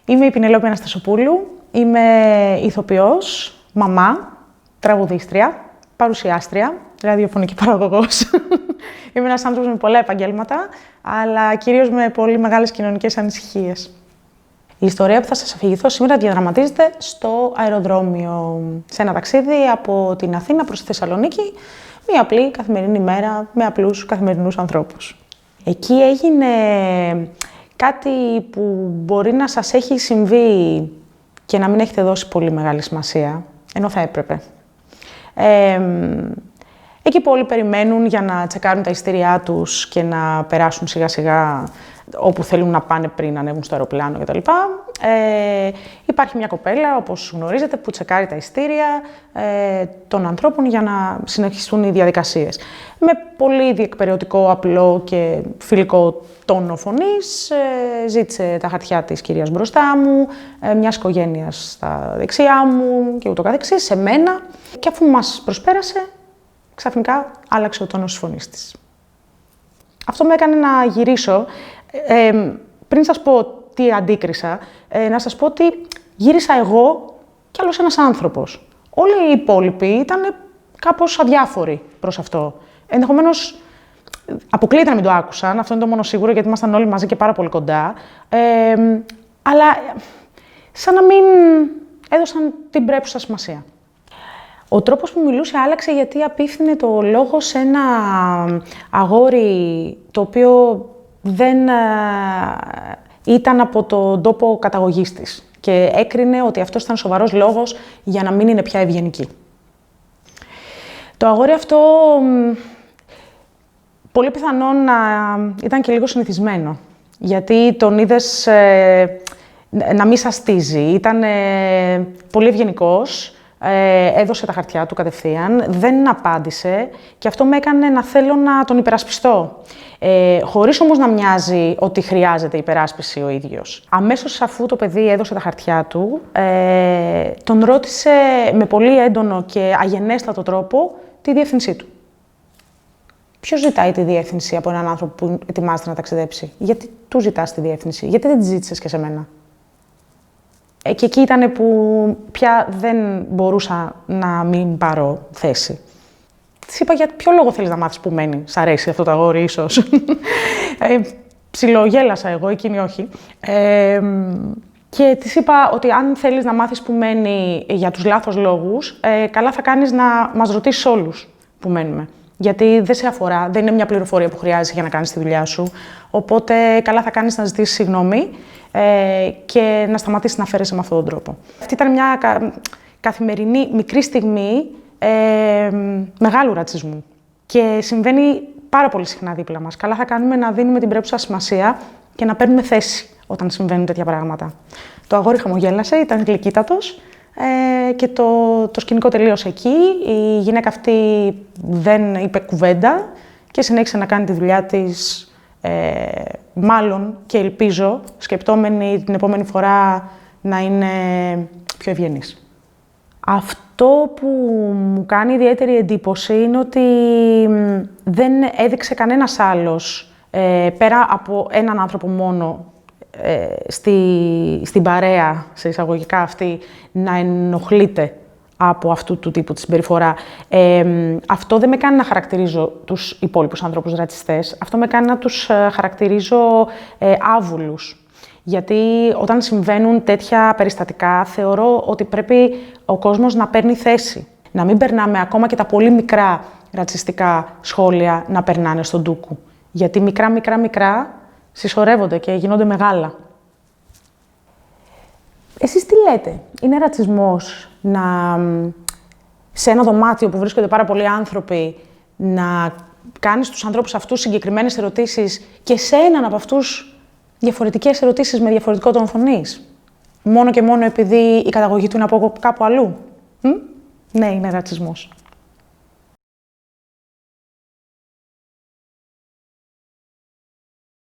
Είμαι η Πινελόπη Αναστασοπούλου, είμαι ηθοποιός, μαμά, τραγουδίστρια, παρουσιάστρια, ραδιοφωνική παραγωγός. Είμαι ένας άνθρωπος με πολλά επαγγέλματα, αλλά κυρίως με πολύ μεγάλες κοινωνικές ανησυχίες. Η ιστορία που θα σας αφηγηθώ σήμερα διαδραματίζεται στο αεροδρόμιο, σε ένα ταξίδι από την Αθήνα προς τη Θεσσαλονίκη, μια απλή καθημερινή μέρα με απλούς καθημερινούς ανθρώπους. Εκεί έγινε κάτι που μπορεί να σας έχει συμβεί και να μην έχετε δώσει πολύ μεγάλη σημασία, ενώ θα έπρεπε. Εκεί που όλοι περιμένουν για να τσεκάρουν τα εισιτήριά τους και να περάσουν σιγά σιγά όπου θέλουν να πάνε πριν ανέβουν στο αεροπλάνο κτλ. Υπάρχει μια κοπέλα, όπως γνωρίζετε, που τσεκάρει τα εισιτήρια των ανθρώπων για να συνεχιστούν οι διαδικασίες. Με πολύ διεκπεραιωτικό, απλό και φιλικό τόνο φωνής, ζήτησε τα χαρτιά της κυρίας μπροστά μου, μιας οικογένειας στα δεξιά μου και ούτω καθεξής, σε μένα. Και αφού μας προσπέρασε, ξαφνικά άλλαξε ο τόνος της φωνής της. Αυτό με έκανε να γυρίσω. Πριν σας πω τι αντίκρισα, να σας πω ότι γύρισα εγώ κι άλλος ένας άνθρωπος. Όλοι οι υπόλοιποι ήταν κάπως αδιάφοροι προς αυτό. Ενδεχομένως αποκλείεται να μην το άκουσαν, αυτό είναι το μόνο σίγουρο, γιατί ήμασταν όλοι μαζί και πάρα πολύ κοντά. Αλλά σαν να μην έδωσαν την πρέπουσα σημασία. Ο τρόπος που μιλούσε άλλαξε γιατί απίφθινε το λόγο σε ένα αγόρι το οποίο δεν ήταν από τον τόπο καταγωγής της και έκρινε ότι αυτός ήταν σοβαρός λόγος για να μην είναι πια ευγενική. Το αγόρι αυτό πολύ πιθανόν να ήταν και λίγο συνηθισμένο, γιατί τον είδες να μην σαστίζει, ήταν πολύ ευγενικός. Έδωσε τα χαρτιά του κατευθείαν, δεν απάντησε και αυτό με έκανε να θέλω να τον υπερασπιστώ. Χωρίς όμως να μοιάζει ότι χρειάζεται υπεράσπιση ο ίδιος. Αμέσως αφού το παιδί έδωσε τα χαρτιά του, τον ρώτησε με πολύ έντονο και αγενέστατο τρόπο τη διεύθυνσή του. Ποιος ζητάει τη διεύθυνση από έναν άνθρωπο που ετοιμάζεται να ταξιδέψει? Γιατί του ζητάς τη διεύθυνση? Γιατί δεν τη ζήτησες και σε μένα? Και εκεί ήταν που πια δεν μπορούσα να μην πάρω θέση. Της είπα, για ποιο λόγο θέλεις να μάθεις που μένει? Σ' αρέσει αυτό το αγόρι ίσως? Ψιλογέλασα εγώ, εκείνη όχι. Και της είπα ότι αν θέλεις να μάθεις που μένει για τους λάθος λόγους, καλά θα κάνεις να μας ρωτήσεις όλους που μένουμε. Γιατί δεν σε αφορά, δεν είναι μια πληροφορία που χρειάζεσαι για να κάνεις τη δουλειά σου. Οπότε καλά θα κάνεις να ζητήσεις συγγνώμη και να σταματήσεις να φέρεσαι με αυτόν τον τρόπο. Αυτή ήταν μια καθημερινή μικρή στιγμή μεγάλου ρατσισμού και συμβαίνει πάρα πολύ συχνά δίπλα μας. Καλά θα κάνουμε να δίνουμε την πρέπουσα σημασία και να παίρνουμε θέση όταν συμβαίνουν τέτοια πράγματα. Το αγόρι χαμογέλασε, ήταν γλυκύτατος και το σκηνικό τελείωσε εκεί. Η γυναίκα αυτή δεν είπε κουβέντα και συνέχισε να κάνει τη δουλειά της, μάλλον και ελπίζω, σκεπτόμενη την επόμενη φορά να είναι πιο ευγενής. Αυτό που μου κάνει ιδιαίτερη εντύπωση είναι ότι δεν έδειξε κανένας άλλος, πέρα από έναν άνθρωπο μόνο, στην παρέα, σε εισαγωγικά αυτή, να ενοχλείται από αυτού του τύπου τη συμπεριφορά. Αυτό δεν με κάνει να χαρακτηρίζω τους υπόλοιπους ανθρώπους ρατσιστές, αυτό με κάνει να τους χαρακτηρίζω άβουλους. Γιατί όταν συμβαίνουν τέτοια περιστατικά, θεωρώ ότι πρέπει ο κόσμος να παίρνει θέση. Να μην περνάμε ακόμα και τα πολύ μικρά ρατσιστικά σχόλια να περνάνε στον ντούκου. Γιατί μικρά συσσωρεύονται και γίνονται μεγάλα. Εσείς τι λέτε? Είναι ρατσισμός να, σε ένα δωμάτιο που βρίσκονται πάρα πολλοί άνθρωποι, να κάνεις στους ανθρώπους αυτούς συγκεκριμένες ερωτήσεις και σε έναν από αυτούς διαφορετικές ερωτήσεις με διαφορετικό τόνο φωνής? Μόνο και μόνο επειδή η καταγωγή του είναι από κάπου αλλού? Ναι, είναι ρατσισμός.